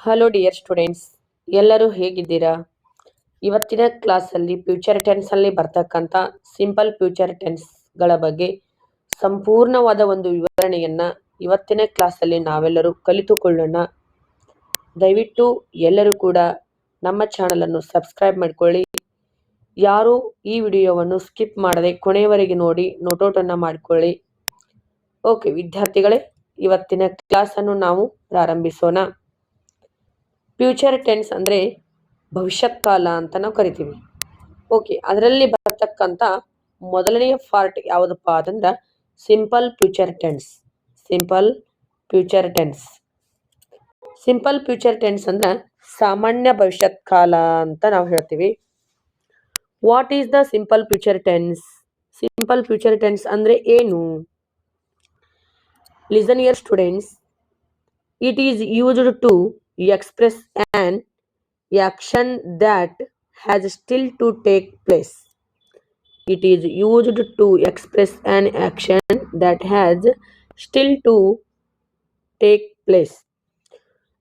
Hello dear students, ಎಲ್ಲರೂ ಹೇಗಿದ್ದೀರಾ? ಇವತ್ತಿನ ಕ್ಲಾಸಲ್ಲಿ ಫ್ಯೂಚರ್ ಟೆನ್ಸಲ್ಲಿ ಬರ್ತಕ್ಕಂಥ ಸಿಂಪಲ್ ಫ್ಯೂಚರ್ ಟೆನ್ಸ್ಗಳ ಬಗ್ಗೆ ಸಂಪೂರ್ಣವಾದ ಒಂದು ವಿವರಣೆಯನ್ನು ಇವತ್ತಿನ ಕ್ಲಾಸಲ್ಲಿ ನಾವೆಲ್ಲರೂ ಕಲಿತುಕೊಳ್ಳೋಣ. ದಯವಿಟ್ಟು ಎಲ್ಲರೂ ಕೂಡ ನಮ್ಮ ಚಾನಲನ್ನು ಸಬ್ಸ್ಕ್ರೈಬ್ ಮಾಡಿಕೊಳ್ಳಿ. ಯಾರು ಈ ವಿಡಿಯೋವನ್ನು ಸ್ಕಿಪ್ ಮಾಡದೆ ಕೊನೆಯವರೆಗೆ ನೋಡಿ ನೋಟೌಟನ್ನು ಮಾಡಿಕೊಳ್ಳಿ. ಓಕೆ ವಿದ್ಯಾರ್ಥಿಗಳೇ, ಇವತ್ತಿನ ಕ್ಲಾಸನ್ನು ನಾವು ಪ್ರಾರಂಭಿಸೋಣ. ಫ್ಯೂಚರ್ ಟೆನ್ಸ್ ಅಂದರೆ ಭವಿಷ್ಯತ್ ಕಾಲ ಅಂತ ನಾವು ಕರಿತೀವಿ. ಓಕೆ, ಅದರಲ್ಲಿ ಬರತಕ್ಕಂಥ ಮೊದಲನೆಯ ಪಾರ್ಟ್ ಯಾವುದಪ್ಪ ಅಂತಂದ್ರೆ simple future tense. Simple future tense simple future tense ಅಂದ್ರೆ ಸಾಮಾನ್ಯ ಭವಿಷ್ಯತ್ ಕಾಲ ಅಂತ ನಾವು ಹೇಳ್ತೀವಿ. What is the simple future tense? Simple future tense ಅಂದ್ರೆ ಏನು? Listen here students. It is used to express an action that has still to take place. It is used to express an action that has still to take place.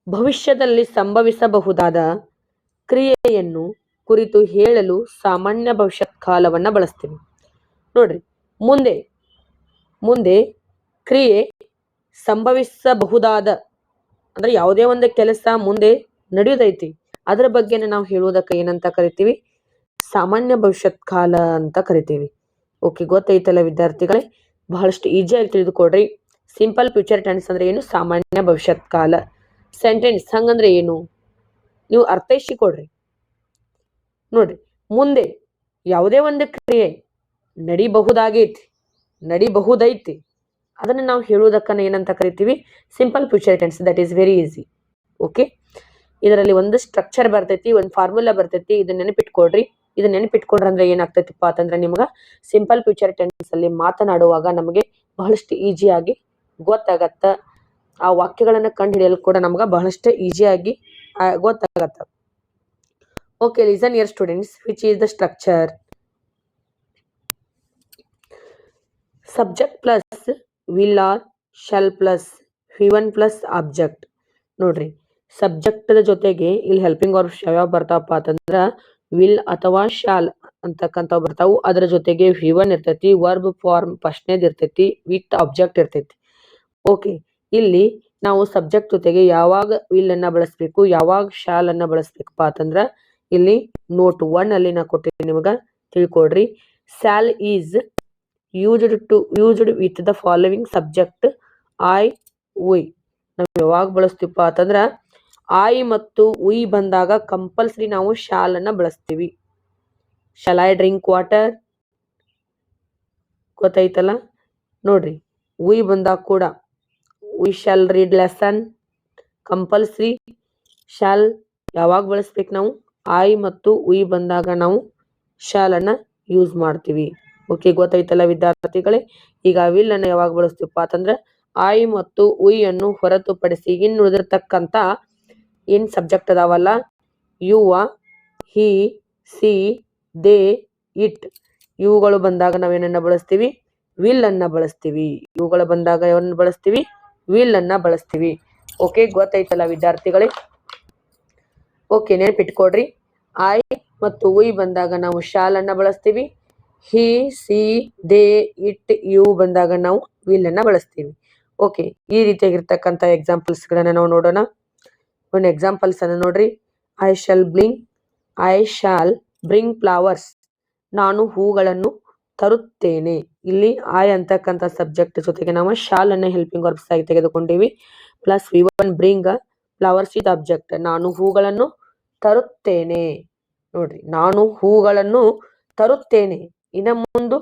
ಭವಿಷ್ಯದಲ್ಲಿ ಸಂಭವಿಸಬಹುದಾದ ಕ್ರಿಯೆಯನ್ನು ಕುರಿತು ಹೇಳಲು ಸಾಮಾನ್ಯ ಭವಿಷ್ಯತ್ ಕಾಲವನ್ನು ಬಳಸ್ತೀವಿ. ನೋಡ್ರಿ, ಮುಂದೆ ಕ್ರಿಯೆ ಸಂಭವಿಸಬಹುದಾದ ಅಂದ್ರೆ ಯಾವುದೇ ಒಂದು ಕೆಲಸ ಮುಂದೆ ನಡೆಯುದೈತಿ, ಅದರ ಬಗ್ಗೆ ನಾವು ಹೇಳುವುದಕ್ಕೆ ಏನಂತ ಕರಿತೀವಿ? ಸಾಮಾನ್ಯ ಭವಿಷ್ಯತ್ ಕಾಲ ಅಂತ ಕರಿತೀವಿ. ಓಕೆ, ಗೊತ್ತೈತಲ್ಲ ವಿದ್ಯಾರ್ಥಿಗಳೇ? ಬಹಳಷ್ಟು ಈಸಿಯಾಗಿ ತಿಳಿದುಕೊಡ್ರಿ. ಸಿಂಪಲ್ ಫ್ಯೂಚರ್ ಟೆನ್ಸ್ ಅಂದ್ರೆ ಏನು? ಸಾಮಾನ್ಯ ಭವಿಷ್ಯತ್ ಕಾಲ. ಸೆಂಟೆನ್ಸ್ ಹಂಗಂದ್ರೆ ಏನು? ನೀವು ಅರ್ಥೈಸಿಕೊಡ್ರಿ. ನೋಡ್ರಿ, ಮುಂದೆ ಯಾವುದೇ ಒಂದು ಕ್ರಿಯೆ ನಡಿಬಹುದೈತಿ, ಅದನ್ನ ನಾವು ಹೇಳುವುದಕ್ಕನ್ನ ಏನಂತ ಕರಿತೀವಿ? Simple future tense. That is very easy. Okay, ಇದರಲ್ಲಿ ಒಂದು ಸ್ಟ್ರಕ್ಚರ್ ಬರ್ತೈತಿ, ಒಂದು ಫಾರ್ಮುಲಾ ಬರ್ತೈತಿ. ಇದನ್ನ ನೆನಪಿಟ್ಕೊಡ್ರಿ. ಇದನ್ನ ನೆನಪಿಟ್ಕೊಂಡ್ರೆ ಅಂದ್ರೆ ಏನಾಗ್ತೈತಿಪ್ಪ ಅಂತಂದ್ರೆ ನಿಮ್ಗೆ ಸಿಂಪಲ್ ಫ್ಯೂಚರ್ ಟೆನ್ಸ್ ಅಲ್ಲಿ ಮಾತನಾಡುವಾಗ ನಮಗೆ ಬಹಳಷ್ಟು ಈಸಿಯಾಗಿ ಗೊತ್ತಾಗತ್ತ. ಆ ವಾಕ್ಯಗಳನ್ನ ಕಂಡು ಹಿಡಿಯಲು ಕೂಡ ನಮ್ಗೆ ಬಹಳಷ್ಟು ಈಸಿಯಾಗಿ ಗೊತ್ತಾಗತ್ತ. Okay, listen here students. Which is the structure? Subject plus will or shall plus V1 plus object. ನೋಡ್ರಿ, ಸಬ್ಜೆಕ್ಟ್ ಜೊತೆಗೆ ಇಲ್ಲಿ ಹೆಲ್ಪಿಂಗ್ ವರ್ಬ್ಸ್ ಯಾವ್ಯಾವ ಬರ್ತಾವಪ್ಪ ಅಂತಂದ್ರ ವಿಲ್ ಅಥವಾ ಶಾಲ್ ಅಂತಕ್ಕಂಥವು ಬರ್ತಾವು. ಅದರ ಜೊತೆಗೆ V1 ಇರ್ತೈತಿ, ವರ್ಬ್ ಫಾರ್ಮ್ ಫಸ್ಟ್ನೇದ್ ಇರ್ತೈತಿ, ವಿತ್ ಆಬ್ಜೆಕ್ಟ್ ಇರ್ತೈತಿ. ಓಕೆ, ಇಲ್ಲಿ ನಾವು ಸಬ್ಜೆಕ್ಟ್ ಜೊತೆಗೆ ಯಾವಾಗ ವಿಲ್ ಅನ್ನ ಬಳಸ್ಬೇಕು, ಯಾವಾಗ ಶಾಲ್ ಅನ್ನ ಬಳಸ್ಬೇಕಪ್ಪ ಅಂತಂದ್ರ ಇಲ್ಲಿ ನೋಟ್ 1 ಅಲ್ಲಿ ನಾ ಕೊಟ್ಟಿದ್ದೀನಿ, ನಿಮಗ ತಿಳ್ಕೊಡ್ರಿ. Shall is used with the following subject I, we. ನಾವು ಯಾವಾಗ ಬಳಸ್ತೀವಪ್ಪ ಅಂತಂದ್ರ ಐ ಮತ್ತು ವಿ ಬಂದಾಗ ಕಂಪಲ್ಸರಿ ನಾವು ಶಾಲ್ ಅನ್ನ ಬಳಸ್ತೀವಿ. Shall I drink water? ಗೊತ್ತಾಯ್ತಲ್ಲ? ನೋಡ್ರಿ, ವಿ ಬಂದಾಗ ಕೂಡ we shall read lesson. Compulsory shall ಯಾವಾಗ ಬಳಸ್ಬೇಕು? ನಾವು ಐ ಮತ್ತು ವಿ ಬಂದಾಗ ನಾವು ಶಾಲ್ ಅನ್ನ ಯೂಸ್ ಮಾಡ್ತೀವಿ. ಓಕೆ, ಗೊತ್ತಾಯ್ತಲ್ಲ ವಿದ್ಯಾರ್ಥಿಗಳೇ? ಈಗ ವಿಲ್ ಅನ್ನ ಯಾವಾಗ ಬಳಸ್ತೀವಪ್ಪ ಅಂತಂದ್ರೆ ಐ ಮತ್ತು ವಿ ಅನ್ನು ಹೊರತುಪಡಿಸಿ ಇನ್ನು ಉಳಿದಿರ್ತಕ್ಕಂಥ ಏನ್ ಸಬ್ಜೆಕ್ಟ್ ಅದಾವಲ್ಲ, ಯುವ, ಹಿ, ಸಿ, ದೇ, ಇಟ್, ಇವುಗಳು ಬಂದಾಗ ನಾವೇನನ್ನ ಬಳಸ್ತೀವಿ? ವಿಲ್ ಅನ್ನ ಬಳಸ್ತೀವಿ. ಇವುಗಳು ಬಂದಾಗ ಯಾವನ್ನ ಬಳಸ್ತೀವಿ? ವಿಲ್ ಅನ್ನ ಬಳಸ್ತೀವಿ. ಓಕೆ, ಗೊತ್ತಾಯ್ತಲ್ಲ ವಿದ್ಯಾರ್ಥಿಗಳೇ? ಓಕೆ, ನೆನಪಿಟ್ಕೊಡ್ರಿ. ಐ ಮತ್ತು ವಿ ಬಂದಾಗ ನಾವು ಶಾಲ್ ಅನ್ನ ಬಳಸ್ತೀವಿ. ಹಿ, ಸಿ, ದೇ, ಇಟ್, ಇವು ಬಂದಾಗ ನಾವು ವಿಲ್ ಅನ್ನ ಬಳಸ್ತೀವಿ. ಓಕೆ, ಈ ರೀತಿಯಾಗಿರ್ತಕ್ಕಂಥ ಎಕ್ಸಾಂಪಲ್ಸ್ ಗಳನ್ನ ನಾವು ನೋಡೋಣ. ಒಂದು ಎಕ್ಸಾಂಪಲ್ಸ್ ಅನ್ನ ನೋಡ್ರಿ. I shall bring flowers. ನಾನು ಹೂಗಳನ್ನು ತರುತ್ತೇನೆ. ಇಲ್ಲಿ ಐ ಅಂತಕ್ಕಂಥ ಸಬ್ಜೆಕ್ಟ್ ಜೊತೆಗೆ ನಾವು ಶಾಲ್ ಅನ್ನ ಹೆಲ್ಪಿಂಗ್ ವರ್ಬ್ಸ್ ಆಗಿ ತೆಗೆದುಕೊಂಡಿವಿ. Plus V1 bring flowers with object. ನಾನು ಹೂಗಳನ್ನು ತರುತ್ತೇನೆ. ನೋಡ್ರಿ, ನಾನು ಹೂಗಳನ್ನು ತರುತ್ತೇನೆ. ಇನ್ನ ಮುಂದೆ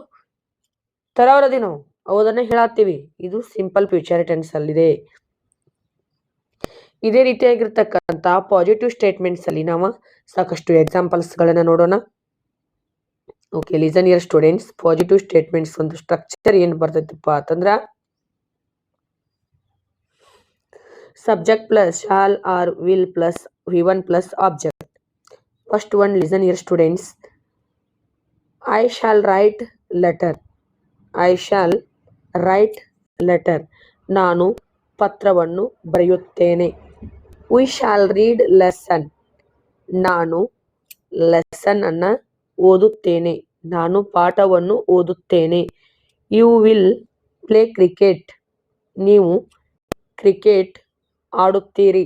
ತರೋರದಿ ನಾವು ಅವದನ್ನ ಹೇಳತ್ತೀವಿ. ಇದು ಸಿಂಪಲ್ ಫ್ಯೂಚರ್ ಟೆನ್ಸ್ ಅಲ್ಲಿದೆ. ಇದೇ ರೀತಿಯಾಗಿರ್ತಕ್ಕಂಥ ಪಾಸಿಟಿವ್ ಸ್ಟೇಟ್ಮೆಂಟ್ಸ್ ಅಲ್ಲಿ ನಾವು ಸಾಕಷ್ಟು ಎಕ್ಸಾಂಪಲ್ಸ್ ಗಳನ್ನ ನೋಡೋಣ. Okay, listen here students. Positive statements ಒಂದು ಸ್ಟ್ರಕ್ಚರ್ ಏನ್ ಬರ್ತೈತಿಪ್ಪ ಅಂತಂದ್ರ subject plus shall or will plus V1 plus object. First one, listen here students. I shall write letter. I shall write letter. ನಾನು ಪತ್ರವನ್ನು ಬರೆಯುತ್ತೇನೆ. We shall read lesson. ನಾನು lesson ಅನ್ನ ಓದುತ್ತೇನೆ. ನಾನು ಪಾಠವನ್ನು ಓದುತ್ತೇನೆ. You will play cricket. ನೀವು ಕ್ರಿಕೆಟ್ ಆಡುತ್ತೀರಿ.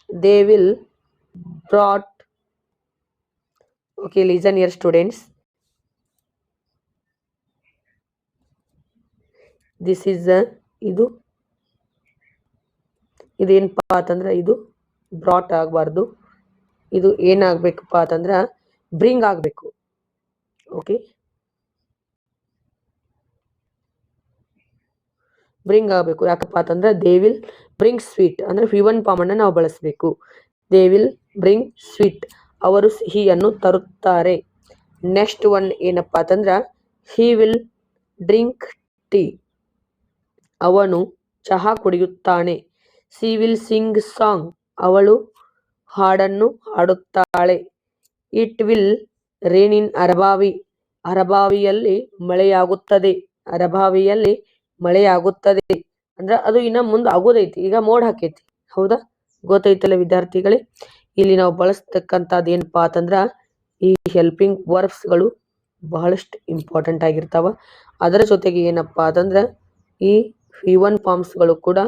They will brought. Okay, listen here students. This is ಇದು ಇದೇನಪ್ಪ ಅಂತಂದ್ರೆ ಇದು ಬ್ರಾಟ್ ಆಗಬಾರ್ದು. ಇದು ಏನಾಗಬೇಕಪ್ಪ ಅಂತಂದ್ರೆ ಬ್ರಿಂಗ್ ಆಗಬೇಕು. ಓಕೆ, ಬ್ರಿಂಗ್ ಆಗಬೇಕು. ಯಾಕಪ್ಪ ಅಂತಂದ್ರೆ ದೇ ವಿಲ್ ಬ್ರಿಂಗ್ ಸ್ವೀಟ್ ಅಂದ್ರೆ V1 ಫಾರ್ಮ್ ಅನ್ನ ನಾವು ಬಳಸಬೇಕು. They will bring sweet. ಅವರು ಸಿಹಿಯನ್ನು ತರುತ್ತಾರೆ. ನೆಕ್ಸ್ಟ್ ಒನ್ ಏನಪ್ಪಾ ಅಂತಂದ್ರ ಹಿ ವಿಲ್ ಡ್ರಿಂಕ್ ಟೀ. ಅವನು ಚಹಾ ಕುಡಿಯುತ್ತಾನೆ. She will sing song. ಅವಳು ಹಾಡನ್ನು ಹಾಡುತ್ತಾಳೆ. It will rain in Arabavi. ಅರಬಾವಿಯಲ್ಲಿ ಮಳೆಯಾಗುತ್ತದೆ. ಅರಬಾವಿಯಲ್ಲಿ ಮಳೆಯಾಗುತ್ತದೆ ಅಂದ್ರ ಅದು ಇನ್ನ ಮುಂದೆ ಆಗೋದೈತಿ. ಈಗ ಮೋಡ್ ಹಾಕೈತಿ. ಹೌದಾ, ಗೊತ್ತೈತಲ್ಲ ವಿದ್ಯಾರ್ಥಿಗಳೇ. ಇಲ್ಲಿ ನಾವು ಬಳಸ್ತಕ್ಕಂಥದ್ದು ಏನಪ್ಪಾ ಅಂತಂದ್ರ ಈ ಹೆಲ್ಪಿಂಗ್ ವರ್ಬ್ಸ್ಗಳು ಬಹಳಷ್ಟು ಇಂಪಾರ್ಟೆಂಟ್ ಆಗಿರ್ತಾವ. ಅದರ ಜೊತೆಗೆ ಏನಪ್ಪಾ ಅಂತಂದ್ರ ಈ V1 ಫಾರ್ಮ್ಸ್ಗಳು ಕೂಡ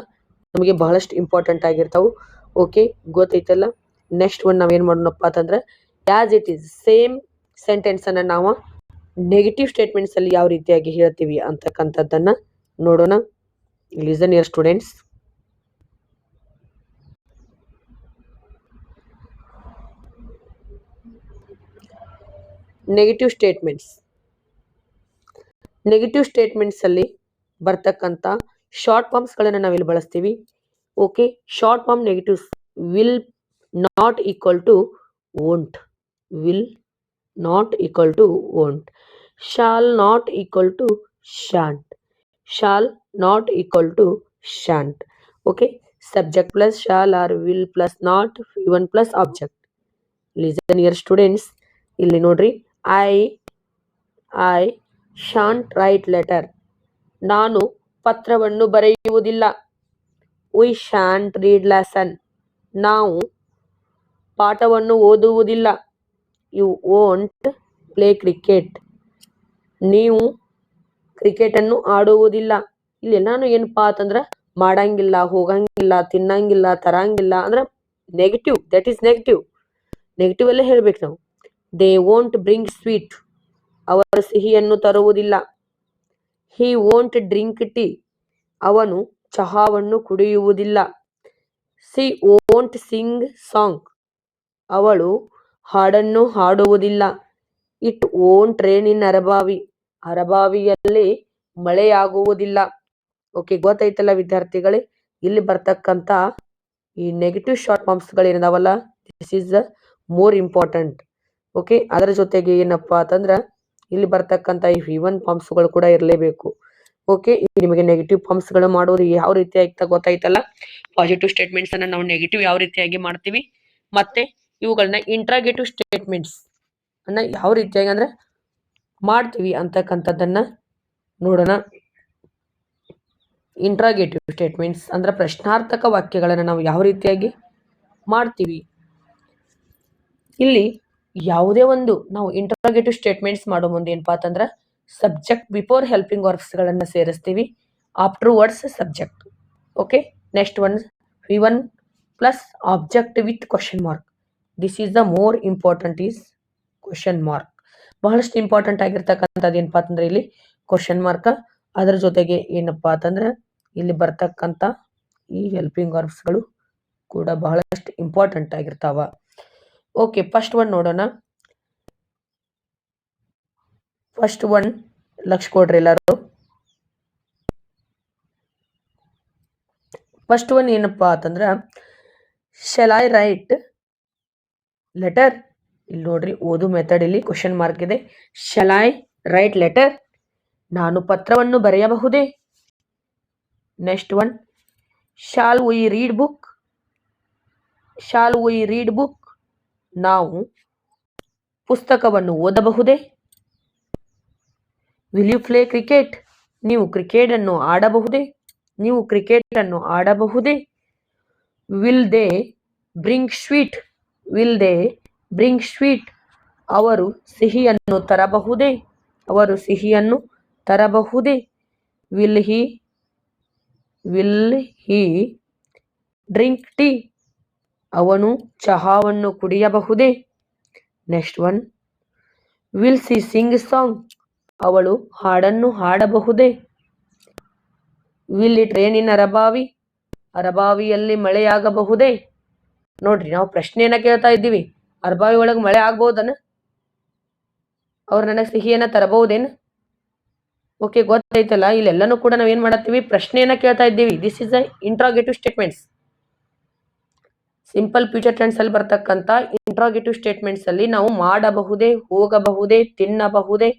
ನಮಗೆ ಬಹಳಷ್ಟು ಇಂಪಾರ್ಟೆಂಟ್ ಆಗಿರ್ತಾವು. ಓಕೆ, ಗೊತ್ತೈತಲ್ಲ. ನೆಕ್ಸ್ಟ್ ಒನ್ ನಾವೇನ್ ಮಾಡೋಣಪ್ಪ ಅಂತಂದ್ರೆ as it is same sentence ಅನ್ನ ನಾವು ನೆಗೆಟಿವ್ ಸ್ಟೇಟ್ಮೆಂಟ್ಸ್ ಅಲ್ಲಿ ಯಾವ ರೀತಿಯಾಗಿ ಹೇಳ್ತೀವಿ ಅಂತಕ್ಕಂಥದ್ದನ್ನ ನೋಡೋಣ. Listen here students. Negative statements. Negative statements ಅಲ್ಲಿ ಬರ್ತಕ್ಕಂಥ ಶಾರ್ಟ್ ಫಾರ್ಮ್ಸ್ ಗಳನ್ನ ನಾವಿಲ್ಲಿ ಬಳಸ್ತೀವಿ. Okay, short form negatives will not equal to won't. Will not equal to won't. Shall not equal to shan't. Shall not equal to shan't. Okay, subject plus shall or will plus not V1 plus object. Listen here students. ಇಲ್ಲಿ ನೋಡ್ರಿ, I shan't write letter. ನಾನು ಪತ್ರವನ್ನು ಬರೆಯುವುದಿಲ್ಲ. We shan't read lesson. ನಾವು ಪಾಠವನ್ನು ಓದುವುದಿಲ್ಲ. You won't play cricket. ನೀವು cricket ಅನ್ನು ಆಡುವುದಿಲ್ಲ. ಇಲ್ಲಿ ನಾನು ಏನಪ್ಪಾ ಅಂತಂದ್ರ ಮಾಡಂಗಿಲ್ಲ, ಹೋಗಂಗಿಲ್ಲ, ತಿನ್ನಂಗಿಲ್ಲ, ತರಂಗಿಲ್ಲ ಅಂದ್ರ negative. That is negative. Negative ಅಲ್ಲೇ ಹೇಳ್ಬೇಕು ನಾವು. They won't bring sweet. ಅವರು ಸಿಹಿಯನ್ನು ತರುವುದಿಲ್ಲ. He won't drink tea. ಅವನು ಚಹಾವನ್ನು ಕುಡಿಯುವುದಿಲ್ಲ. She won't sing song. ಅವಳು ಹಾಡನ್ನು ಹಾಡುವುದಿಲ್ಲ. It won't rain in Arabavi. ಅರಬಾವಿಯಲ್ಲಿ ಮಳೆಯಾಗುವುದಿಲ್ಲ. ಓಕೆ, ಗೊತ್ತೈತಲ್ಲ ವಿದ್ಯಾರ್ಥಿಗಳೇ. ಇಲ್ಲಿ ಬರ್ತಕ್ಕಂಥ ಈ ನೆಗೆಟಿವ್ ಶಾರ್ಟ್ ಫಾರ್ಮ್ಸ್ ಗಳೇನದಾವಲ್ಲ, this is more important. Okay, ಅದರ ಜೊತೆಗೆ ಏನಪ್ಪಾ ಅಂತಂದ್ರ ಇಲ್ಲಿ ಬರ್ತಕ್ಕಂಥ ಈ V1 ಫಾರ್ಮ್ಸ್ ಗಳು ಕೂಡ ಇರಲೇಬೇಕು. ಓಕೆ, ನಿಮಗೆ ನೆಗೆಟಿವ್ ಫಾರ್ಮ್ಸ್ ಗಳು ಮಾಡೋದು ಯಾವ ರೀತಿಯಾಗಿ ಗೊತ್ತಾಯ್ತಲ್ಲ. ಪಾಸಿಟಿವ್ ಸ್ಟೇಟ್ಮೆಂಟ್ಸ್ ಅನ್ನ ನಾವು ನೆಗೆಟಿವ್ ಯಾವ ರೀತಿಯಾಗಿ ಮಾಡ್ತೀವಿ, ಮತ್ತೆ ಇವುಗಳನ್ನ ಇಂಟ್ರಾಗೇಟಿವ್ ಸ್ಟೇಟ್ಮೆಂಟ್ಸ್ ಅನ್ನ ಯಾವ ರೀತಿಯಾಗಿ ಅಂದ್ರೆ ಮಾಡ್ತೀವಿ ಅಂತಕ್ಕಂಥದ್ದನ್ನ ನೋಡೋಣ. ಇಂಟ್ರಾಗೇಟಿವ್ ಸ್ಟೇಟ್ಮೆಂಟ್ಸ್ ಅಂದ್ರೆ ಪ್ರಶ್ನಾರ್ಥಕ ವಾಕ್ಯಗಳನ್ನ ನಾವು ಯಾವ ರೀತಿಯಾಗಿ ಮಾಡ್ತೀವಿ. ಇಲ್ಲಿ ಯಾವುದೇ ಒಂದು ನಾವು ಇಂಟ್ರಾಗೇಟಿವ್ ಸ್ಟೇಟ್ಮೆಂಟ್ಸ್ ಮಾಡೋ ಮುಂದೆ ಏನಪ್ಪಾ ಅಂತಂದ್ರ ಸಬ್ಜೆಕ್ಟ್ ಬಿಫೋರ್ ಹೆಲ್ಪಿಂಗ್ ವರ್ಬ್ಸ್ ಗಳನ್ನ ಸೇರಿಸ್ತೀವಿ. After words subject. Okay, next one V1 plus object with question mark. This is the more important is question mark. ಬಹಳಷ್ಟು ಇಂಪಾರ್ಟೆಂಟ್ ಆಗಿರ್ತಕ್ಕಂಥದ್ದು ಏನಪ್ಪಾ ಅಂತಂದ್ರೆ ಇಲ್ಲಿ ಕ್ವಶನ್ ಮಾರ್ಕ್. ಅದರ ಜೊತೆಗೆ ಏನಪ್ಪಾ ಅಂತಂದ್ರೆ ಇಲ್ಲಿ ಬರ್ತಕ್ಕಂಥ ಈ ಹೆಲ್ಪಿಂಗ್ ವರ್ಬ್ಸ್ ಗಳು ಕೂಡ ಬಹಳಷ್ಟು ಇಂಪಾರ್ಟೆಂಟ್ ಆಗಿರ್ತಾವ. ಓಕೆ, ಫಸ್ಟ್ ಒನ್ ನೋಡೋಣ. ಫಸ್ಟ್ ಒನ್ ಲಕ್ಷ ಕೊಡ್ರಿ ಎಲ್ಲರೂ. ಫಸ್ಟ್ ಒನ್ ಏನಪ್ಪಾ ಅಂತಂದ್ರ ಶೆಲ್ ಐ ರೈಟ್ ಲೆಟರ್. ಇಲ್ಲಿ ನೋಡ್ರಿ, ಓದು ಮೆಥಡ್ ಇಲ್ಲಿ ಕ್ವಶನ್ ಮಾರ್ಕ್ ಇದೆ. Shall I write letter. ನಾನು ಪತ್ರವನ್ನು ಬರೆಯಬಹುದೇ. Next one shall we read book. Shall we read book. ನಾವು ಪುಸ್ತಕವನ್ನು ಓದಬಹುದೇ. Will you play cricket. ನೀವು ಕ್ರಿಕೆಟ್ ಅನ್ನು ಆಡಬಹುದೇ. ನೀವು ಕ್ರಿಕೆಟ್ ಅನ್ನು ಆಡಬಹುದೇ. Will they bring sweet, will they bring sweet, ಅವರು ಸಿಹಿಯನ್ನು ತರಬಹುದೇ, ಅವರು ಸಿಹಿಯನ್ನು ತರಬಹುದೇ. ವಿಲ್ ಹಿ ಡ್ರಿಂಕ್ ಟೀ, ಅವನು ಚಹಾವನ್ನು ಕುಡಿಯಬಹುದೇ. Next one, will she sing song, ಅವಳು ಹಾಡನ್ನು ಹಾಡಬಹುದೇ. Will it rain in Arabavi, ಅರಬಾವಿಯಲ್ಲಿ ಮಳೆಯಾಗಬಹುದೇ. ನೋಡ್ರಿ, ನಾವು ಪ್ರಶ್ನೆಯನ್ನ ಕೇಳ್ತಾ ಇದ್ದೀವಿ, ಅರಬಾವಿ ಒಳಗೆ ಮಳೆ ಆಗ್ಬಹುದನ, ಅವ್ರು ನನಗೆ ಸಿಹಿಯನ್ನ ತರಬಹುದೇನು. ಓಕೆ, ಗೊತ್ತೈತಲ್ಲ, ಇಲ್ಲೆಲ್ಲನೂ ಕೂಡ ನಾವೇನ್ ಮಾಡತ್ತೀವಿ, ಪ್ರಶ್ನೆಯನ್ನ ಕೇಳ್ತಾ ಇದ್ದೀವಿ. This is a interrogative statements. Simple future tense ಅಲ್ಲಿ ಬರ್ತಕ್ಕಂಥ ಇಂಟ್ರಾಗೇಟಿವ್ ಸ್ಟೇಟ್ಮೆಂಟ್ಸ್ ಅಲ್ಲಿ ನಾವು ಮಾಡಬಹುದೇ, ಹೋಗಬಹುದೇ, ತಿನ್ನಬಹುದೇ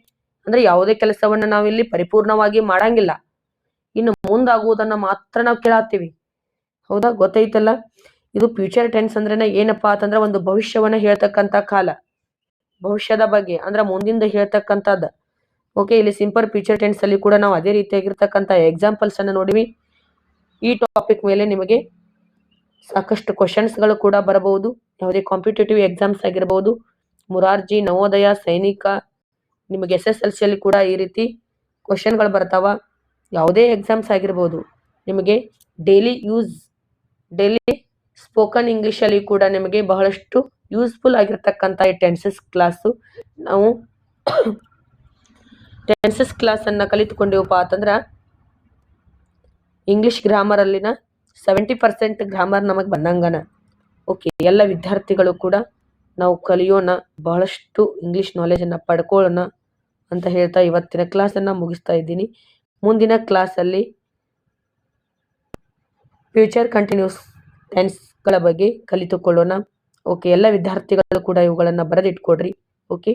ಅಂದ್ರೆ ಯಾವುದೇ ಕೆಲಸವನ್ನ ನಾವಿಲ್ಲಿ ಪರಿಪೂರ್ಣವಾಗಿ ಮಾಡಂಗಿಲ್ಲ, ಇನ್ನು ಮುಂದಾಗುವುದನ್ನ ಮಾತ್ರ ನಾವು ಕೇಳತ್ತೀವಿ. ಹೌದಾ, ಗೊತ್ತೈತಲ್ಲ. ಇದು ಫ್ಯೂಚರ್ ಟೆನ್ಸ್ ಅಂದ್ರೆ ಏನಪ್ಪಾ ಅಂತಂದ್ರೆ ಒಂದು ಭವಿಷ್ಯವನ್ನ ಹೇಳ್ತಕ್ಕಂಥ ಕಾಲ, ಭವಿಷ್ಯದ ಬಗ್ಗೆ ಅಂದ್ರೆ ಮುಂದಿಂದ ಹೇಳ್ತಕ್ಕಂಥದ್ದು. ಓಕೆ, ಇಲ್ಲಿ ಸಿಂಪಲ್ ಫ್ಯೂಚರ್ ಟೆನ್ಸ್ ಅಲ್ಲಿ ಕೂಡ ನಾವು ಅದೇ ರೀತಿಯಾಗಿರ್ತಕ್ಕಂಥ ಎಕ್ಸಾಂಪಲ್ಸ್ ಅನ್ನ ನೋಡಿವಿ. ಈ ಟಾಪಿಕ್ ಮೇಲೆ ನಿಮಗೆ ಸಾಕಷ್ಟು ಕ್ವಶನ್ಸ್ಗಳು ಕೂಡ ಬರಬಹುದು. ಯಾವುದೇ ಕಾಂಪಿಟೇಟಿವ್ ಎಕ್ಸಾಮ್ಸ್ ಆಗಿರಬಹುದು, ಮುರಾರ್ಜಿ, ನವೋದಯ, ಸೈನಿಕ, ನಿಮಗೆ SSLC ಅಲ್ಲಿ ಕೂಡ ಈ ರೀತಿ ಕ್ವಶನ್ಗಳು ಬರ್ತಾವ. ಯಾವುದೇ ಎಕ್ಸಾಮ್ಸ್ ಆಗಿರ್ಬೋದು, ನಿಮಗೆ ಡೈಲಿ ಸ್ಪೋಕನ್ ಇಂಗ್ಲಿಷ್ ಅಲ್ಲಿ ಕೂಡ ನಿಮಗೆ ಬಹಳಷ್ಟು ಯೂಸ್ಫುಲ್ ಆಗಿರ್ತಕ್ಕಂಥ ಈ ಟೆನ್ಸಸ್ ಕ್ಲಾಸು. ನಾವು ಟೆನ್ಸಸ್ ಕ್ಲಾಸ್ ಅನ್ನ ಕಲಿತುಕೊಂಡೇವಪ್ಪ ಅಂತಂದ್ರ ಇಂಗ್ಲಿಷ್ ಗ್ರಾಮರ್ ಅಲ್ಲಿನ 70% ಗ್ರಾಮರ್ ನಮಗೆ ಬಂದಂಗನ. ಓಕೆ, ಎಲ್ಲ ವಿದ್ಯಾರ್ಥಿಗಳು ಕೂಡ ನಾವು ಕಲಿಯೋಣ, ಬಹಳಷ್ಟು ಇಂಗ್ಲಿಷ್ ನಾಲೆಜ್ ಅನ್ನ ಪಡ್ಕೊಳ್ಳೋಣ ಅಂತ ಹೇಳ್ತಾ ಇವತ್ತಿನ ಕ್ಲಾಸ್ ಅನ್ನ ಮುಗಿಸ್ತಾ ಇದ್ದೀನಿ. ಮುಂದಿನ ಕ್ಲಾಸ್ ಅಲ್ಲಿ ಫ್ಯೂಚರ್ ಕಂಟಿನ್ಯೂಸ್ ಟೆನ್ಸ್ಗಳ ಬಗ್ಗೆ ಕಲಿತುಕೊಳ್ಳೋಣ. ಓಕೆ, ಎಲ್ಲ ವಿದ್ಯಾರ್ಥಿಗಳು ಕೂಡ ಇವುಗಳನ್ನ ಬರೆದಿಟ್ಕೊಡ್ರಿ. ಓಕೆ.